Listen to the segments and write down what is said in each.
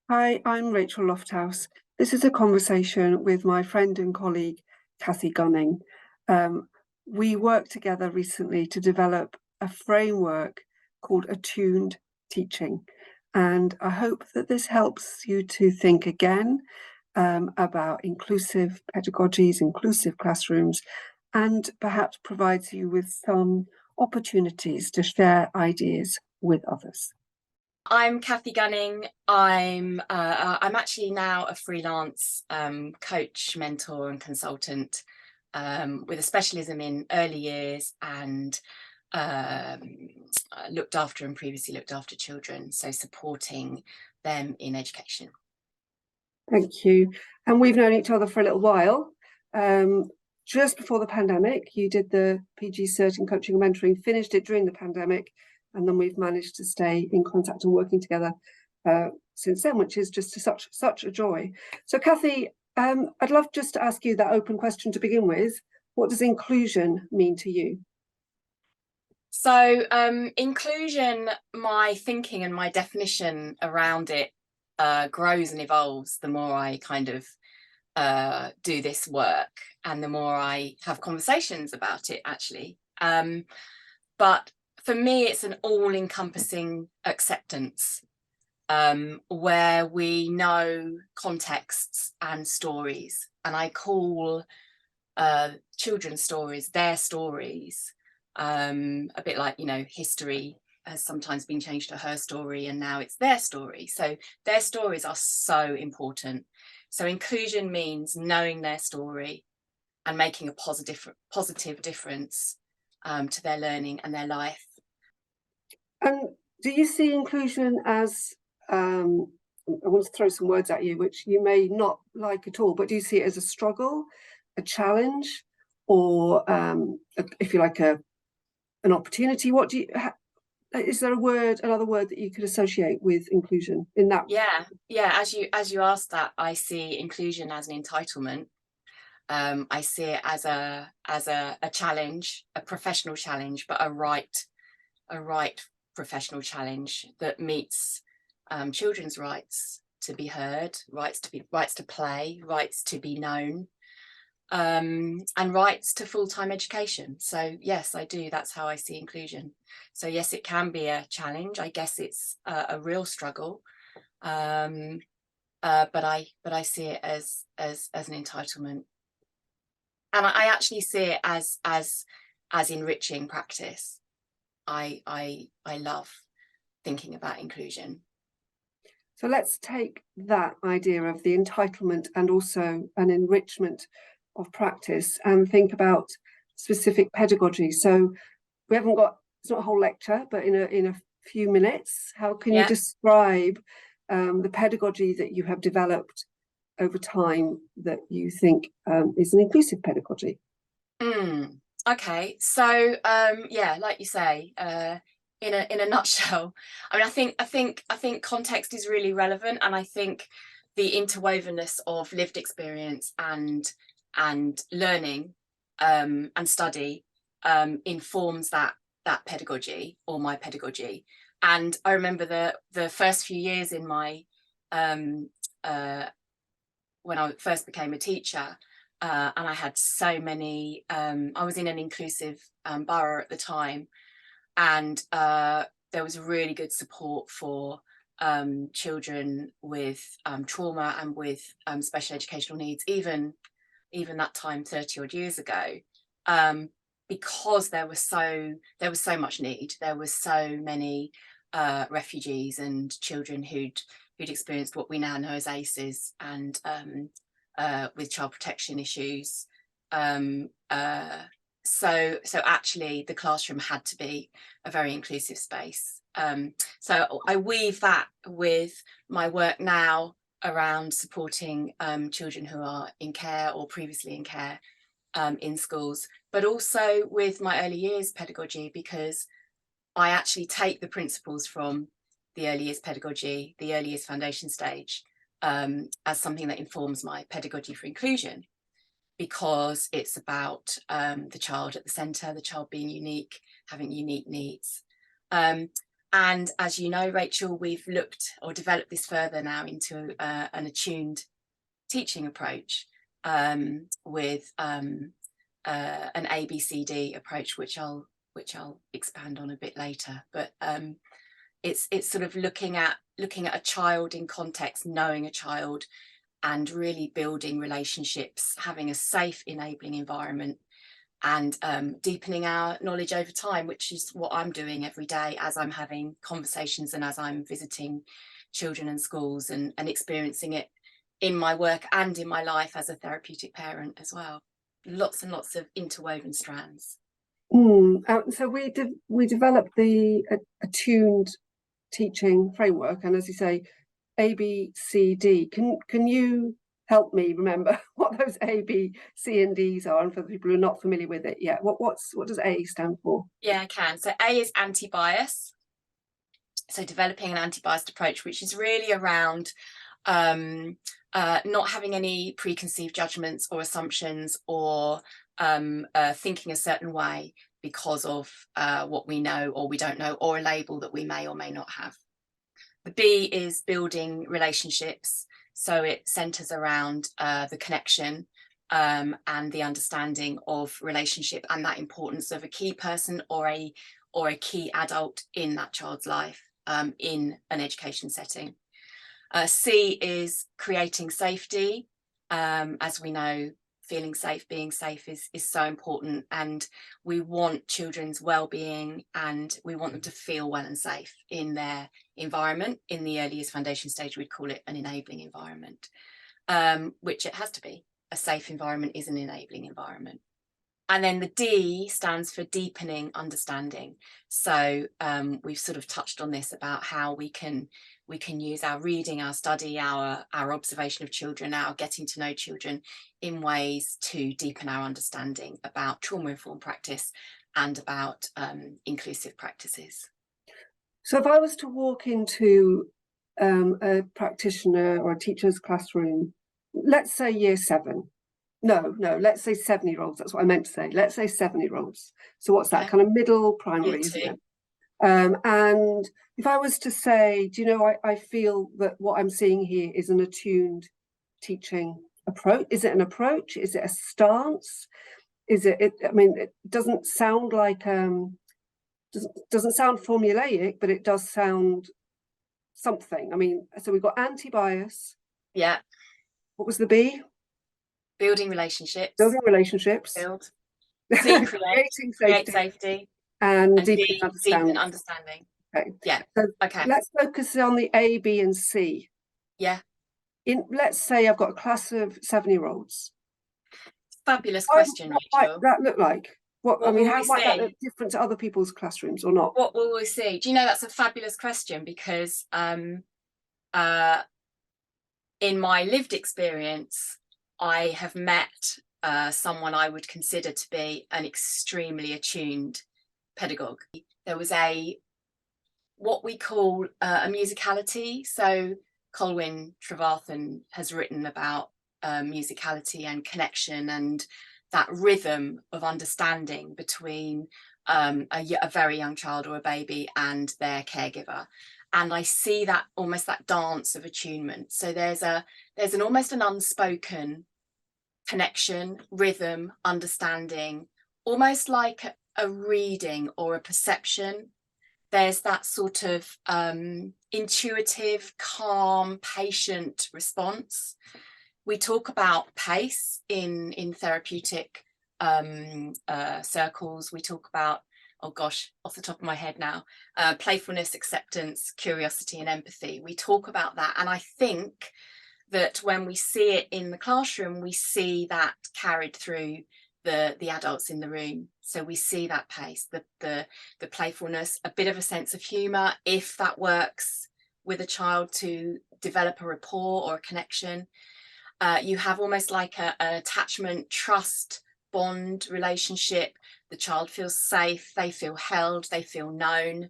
Hi, I'm Rachel Lofthouse. This is a conversation with my friend and colleague, Cathy Gunning. We worked together recently to develop a framework called Attuned Teaching. And I hope that this helps you to think again about inclusive pedagogies, inclusive classrooms, and perhaps provides you with some opportunities to share ideas with others. I'm Cathy Gunning. I'm actually now a freelance coach, mentor, and consultant with a specialism in early years and previously looked after children, so supporting them in education. Thank you. And we've known each other for a little while. Just before the pandemic, you did the PG Cert in Coaching and Mentoring, finished it during the pandemic, and then we've managed to stay in contact and working together since then, which is just such a joy. So, Cathy, I'd love just to ask you that open question to begin with. What does inclusion mean to you? So, inclusion, my thinking and my definition around it grows and evolves the more I kind of do this work and the more I have conversations about it, actually. But for me, it's an all-encompassing acceptance where we know contexts and stories, and I call children's stories their stories, a bit like, history has sometimes been changed to her story and now it's their story. So their stories are so important. So inclusion means knowing their story and making a positive difference to their learning and their life. And do you see inclusion as, I want to throw some words at you, which you may not like at all, but do you see it as a struggle, a challenge, or if you like, an opportunity? What do you, is there another word that you could associate with inclusion in that? Yeah. As you asked that, I see inclusion as an entitlement. I see it as a challenge, a professional challenge, but a right professional challenge that meets children's rights to be heard, rights to play, rights to be known, and rights to full-time education. So yes, I do. That's how I see inclusion. So yes, it can be a challenge. I guess it's a real struggle, but I see it as an entitlement, and I actually see it as enriching practice. I love thinking about inclusion. So let's take that idea of the entitlement and also an enrichment of practice and think about specific pedagogy. So we haven't got, it's not a whole lecture, but in a few minutes, how can you describe the pedagogy that you have developed over time that you think is an inclusive pedagogy? Okay, so like you say, in a nutshell, I mean, I think context is really relevant, and I think the interwovenness of lived experience and learning and study informs that pedagogy, or my pedagogy. And I remember the first few years in my when I first became a teacher, and I had so many, I was in an inclusive borough at the time, and there was really good support for children with trauma and with special educational needs, even that time 30 odd years ago, because there was so much need. There was so many refugees and children who'd experienced what we now know as ACEs, and with child protection issues. So actually the classroom had to be a very inclusive space. So I weave that with my work now around supporting children who are in care or previously in care in schools, but also with my early years pedagogy, because I actually take the principles from the early years pedagogy, the early years foundation stage, as something that informs my pedagogy for inclusion, because it's about the child at the centre, the child being unique, having unique needs. And as you know, Rachel, we've looked or developed this further now into an attuned teaching approach with an ABCD approach, which I'll expand on a bit later. But it's sort of looking at a child in context, knowing a child, and really building relationships, having a safe, enabling environment, and deepening our knowledge over time, which is what I'm doing every day as I'm having conversations and as I'm visiting children and schools, and experiencing it in my work and in my life as a therapeutic parent as well. Lots and lots of interwoven strands. So we developed the attuned teaching framework, and as you say, A, B, C, D. Can you help me remember what those A, B, C, and D's are, and for the people who are not familiar with it yet? What does A stand for? Yeah, I can. So A is anti-bias. So developing an anti-biased approach, which is really around not having any preconceived judgments or assumptions, or thinking a certain way because of what we know or we don't know, or a label that we may or may not have. The B is building relationships. So it centers around the connection and the understanding of relationship, and that importance of a key person or a key adult in that child's life in an education setting. C is creating safety. As we know, feeling safe, being safe is so important, and we want children's well-being, and we want them to feel well and safe in their environment. In the early years foundation stage, we'd call it an enabling environment, which it has to be. A safe environment is an enabling environment. And then the D stands for deepening understanding. So we've sort of touched on this about how we can use our reading, our study, our observation of children, our getting to know children in ways to deepen our understanding about trauma-informed practice and about inclusive practices. So if I was to walk into a practitioner or a teacher's classroom, let's say year 7. No, let's say 7-year-olds. That's what I meant to say. Let's say 7-year-olds. So what's that? Kind of middle primary, isn't it? And if I was to say, do you know, I feel that what I'm seeing here is an attuned teaching approach. Is it an approach? Is it a stance? Is it? I mean, it doesn't sound like doesn't sound formulaic, but it does sound something. I mean, so we've got anti-bias. Yeah. What was the B? Building relationships. Building relationships. Build. C, create safety. And deepen understanding. Okay. Yeah. So okay. Let's focus on the A, B, and C. Yeah. Let's say I've got a class of 7-year-olds. Fabulous question, Rachel. What might that look like? What I mean, how might that look different to other people's classrooms or not? What will we see? Do you know, that's a fabulous question, because in my lived experience, I have met someone I would consider to be an extremely attuned pedagogue. There was what we call a musicality. So Colwyn Trevarthen has written about musicality and connection, and that rhythm of understanding between a very young child or a baby and their caregiver. And I see that almost that dance of attunement. So there's an almost an unspoken connection, rhythm, understanding, almost like a reading or a perception. There's that sort of intuitive, calm, patient response. We talk about pace in therapeutic circles. We talk about, oh gosh, off the top of my head now, playfulness, acceptance, curiosity, and empathy. We talk about that. And I think that when we see it in the classroom, we see that carried through the adults in the room. So we see that pace, the playfulness, a bit of a sense of humour, if that works with a child to develop a rapport or a connection. You have almost like an attachment, trust, bond relationship. The child feels safe, they feel held, they feel known.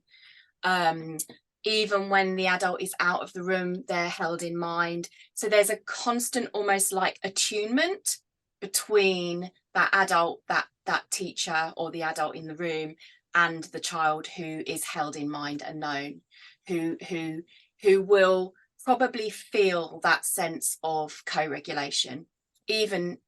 Even when the adult is out of the room, they're held in mind. So there's a constant, almost like attunement between that adult, that teacher or the adult in the room, and the child who is held in mind and known, who will probably feel that sense of co-regulation, even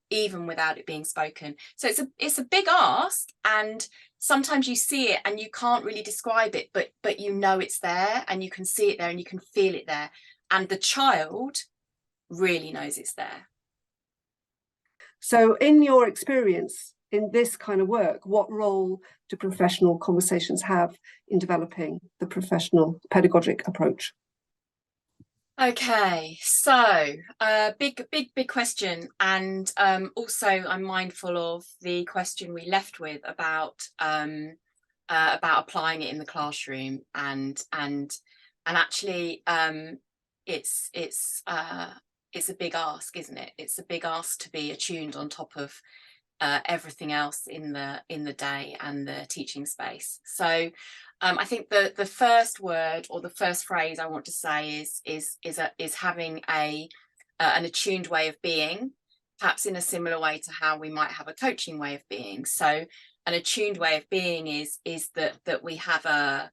without it being spoken. So it's a big ask, and sometimes you see it and you can't really describe it, but you know it's there, and you can see it there, and you can feel it there, and the child really knows it's there. So in your experience in this kind of work, what role do professional conversations have in developing the professional pedagogic approach? Okay, so big question, and also I'm mindful of the question we left with about applying it in the classroom, and actually it's a big ask, isn't it? It's a big ask to be attuned on top of everything else in the day and the teaching space. So I think the first word or the first phrase I want to say is having an attuned way of being, perhaps in a similar way to how we might have a coaching way of being. So an attuned way of being is that we have a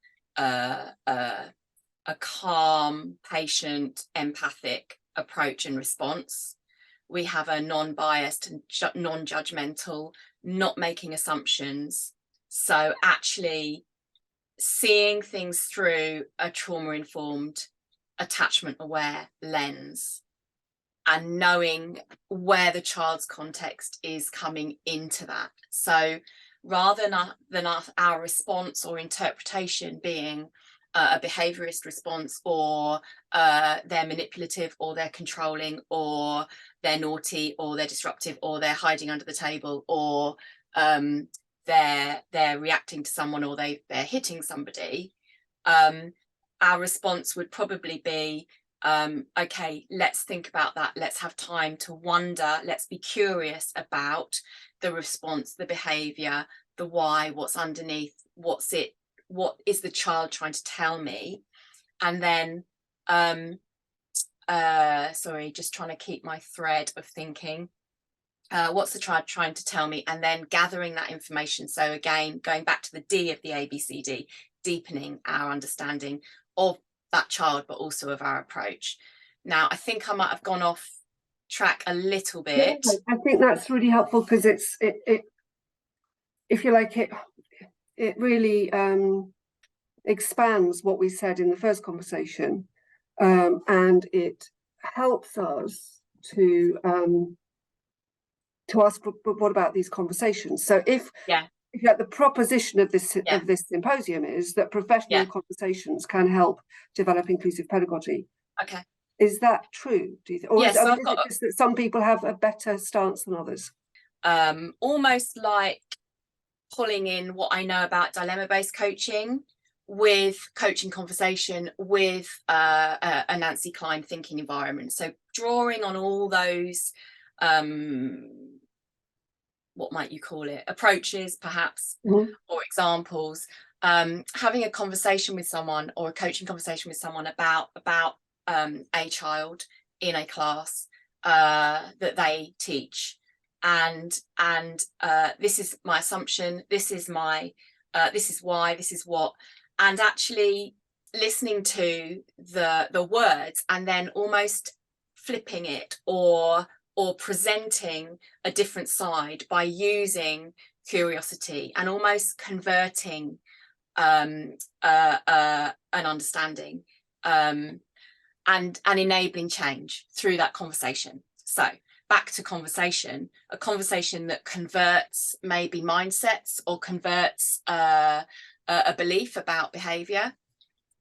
calm, patient, empathic approach and response. We have a non-biased and non-judgmental, not making assumptions. So actually seeing things through a trauma-informed, attachment-aware lens, and knowing where the child's context is coming into that. So rather than our response or interpretation being a behaviorist response, or they're manipulative, or they're controlling, or they're naughty, or they're disruptive, or they're hiding under the table, or they're reacting to someone, or they're hitting somebody, our response would probably be, okay, let's think about that, let's have time to wonder, let's be curious about the response, the behavior, the why, what's underneath, what is the child trying to tell me? And then sorry, just trying to keep my thread of thinking. What's the child trying to tell me? And then gathering that information. So again, going back to the D of the ABCD, deepening our understanding of that child, but also of our approach. Now, I think I might have gone off track a little bit. Yeah, I think that's really helpful, because it if you like, it really expands what we said in the first conversation, and it helps us to ask, but what about these conversations? So if the proposition of this symposium is that professional conversations can help develop inclusive pedagogy. Okay. Is that true, do you think? Or yes, is it just that some people have a better stance than others? Almost like pulling in what I know about dilemma-based coaching with coaching conversation with a Nancy Klein thinking environment. So drawing on all those, what might you call it, approaches perhaps, or examples, having a conversation with someone, or a coaching conversation with someone about a child in a class that they teach, and this is my assumption, this is my this is why, this is what, and actually listening to the words, and then almost flipping it, or presenting a different side by using curiosity, and almost converting an understanding, and enabling change through that conversation. So back to conversation, a conversation that converts maybe mindsets, or converts a belief about behavior,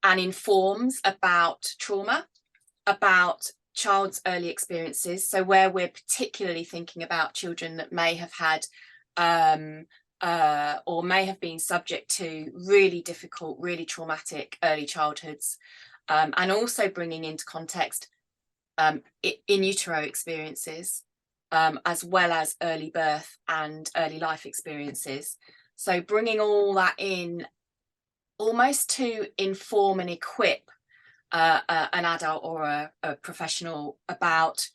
and informs about trauma, about child's early experiences. So where we're particularly thinking about children that may have had or may have been subject to really difficult, really traumatic early childhoods, and also bringing into context in utero experiences, as well as early birth and early life experiences. So bringing all that in, almost to inform and equip an adult or a professional about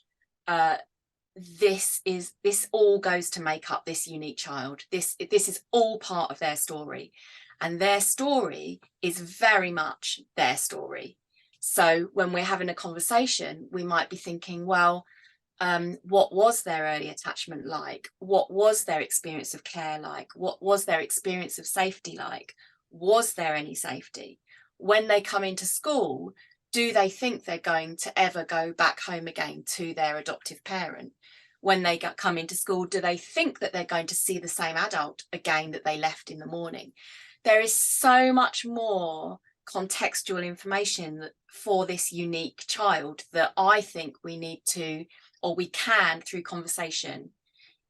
this all goes to make up this unique child. This is all part of their story, and their story is very much their story. So when we're having a conversation, we might be thinking, well, what was their early attachment like? What was their experience of care like? What was their experience of safety like? Was there any safety? When they come into school, do they think they're going to ever go back home again to their adoptive parent? When they come into school, do they think that they're going to see the same adult again that they left in the morning? There is so much more contextual information for this unique child that I think we need to, or we can, through conversation,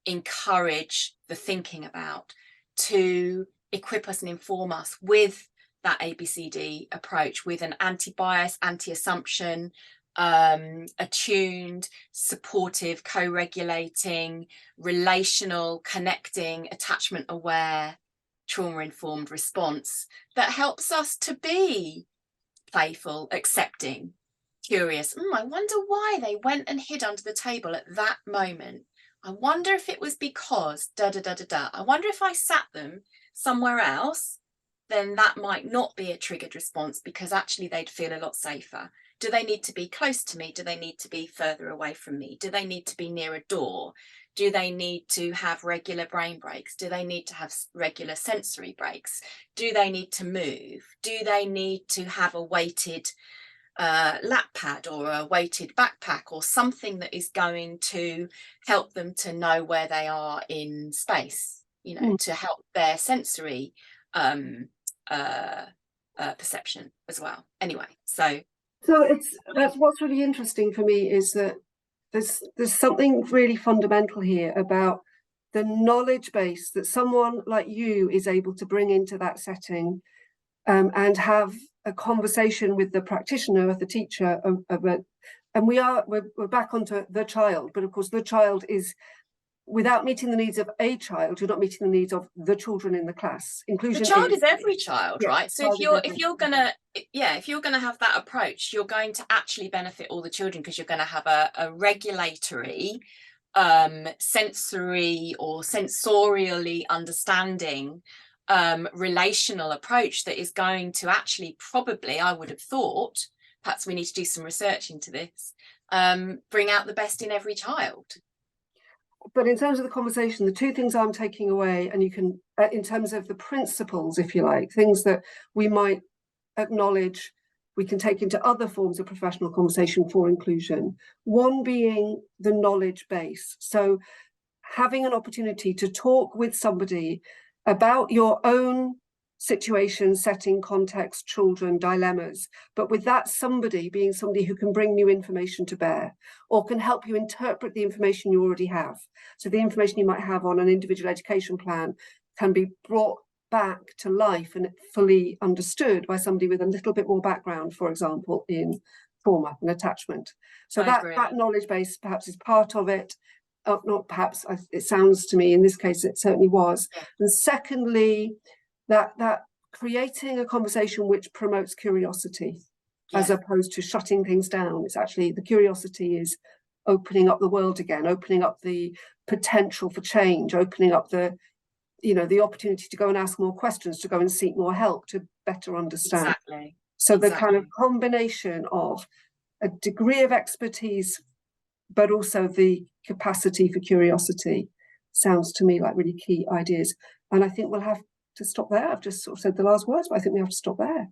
encourage the thinking about, to equip us and inform us with that ABCD approach, with an anti-bias, anti-assumption, attuned, supportive, co-regulating, relational, connecting, attachment-aware, trauma-informed response that helps us to be playful, accepting, curious. I wonder why they went and hid under the table at that moment. I wonder if it was because da da da da da. I wonder if I sat them somewhere else, then that might not be a triggered response, because actually they'd feel a lot safer. Do they need to be close to me? Do they need to be further away from me? Do they need to be near a door? Do they need to have regular brain breaks? Do they need to have regular sensory breaks? Do they need to move? Do they need to have a weighted lap pad or a weighted backpack, or something that is going to help them to know where they are in space, you know, to help their sensory perception as well. Anyway, so that's what's really interesting for me, is that there's something really fundamental here about the knowledge base that someone like you is able to bring into that setting, and have a conversation with the practitioner, the teacher, and we're back onto the child, but of course the child is, without meeting the needs of a child, you're not meeting the needs of the children in the class. Inclusion, the child is every child, right? So if you're gonna have that approach, you're going to actually benefit all the children, because you're going to have a regulatory, sensory or sensorially understanding, relational approach that is going to actually, probably, I would have thought, perhaps we need to do some research into this, bring out the best in every child. But in terms of the conversation, the two things I'm taking away, and you can, in terms of the principles, if you like, things that we might acknowledge, we can take into other forms of professional conversation for inclusion. One being the knowledge base. So having an opportunity to talk with somebody about your own situation, setting, context, children, dilemmas, but with that somebody being somebody who can bring new information to bear, or can help you interpret the information you already have. So the information you might have on an individual education plan can be brought back to life and fully understood by somebody with a little bit more background, for example, in trauma and attachment. So that knowledge base perhaps is part of it. Not perhaps, it sounds to me in this case it certainly was. Yeah. And secondly, that creating a conversation which promotes curiosity, as opposed to shutting things down. It's actually, the curiosity is opening up the world again, opening up the potential for change, opening up the opportunity to go and ask more questions, to go and seek more help, to better understand. Exactly. So the kind of combination of a degree of expertise, but also the capacity for curiosity, sounds to me like really key ideas. And I think we'll have to stop there. I've just sort of said the last words, but I think we have to stop there.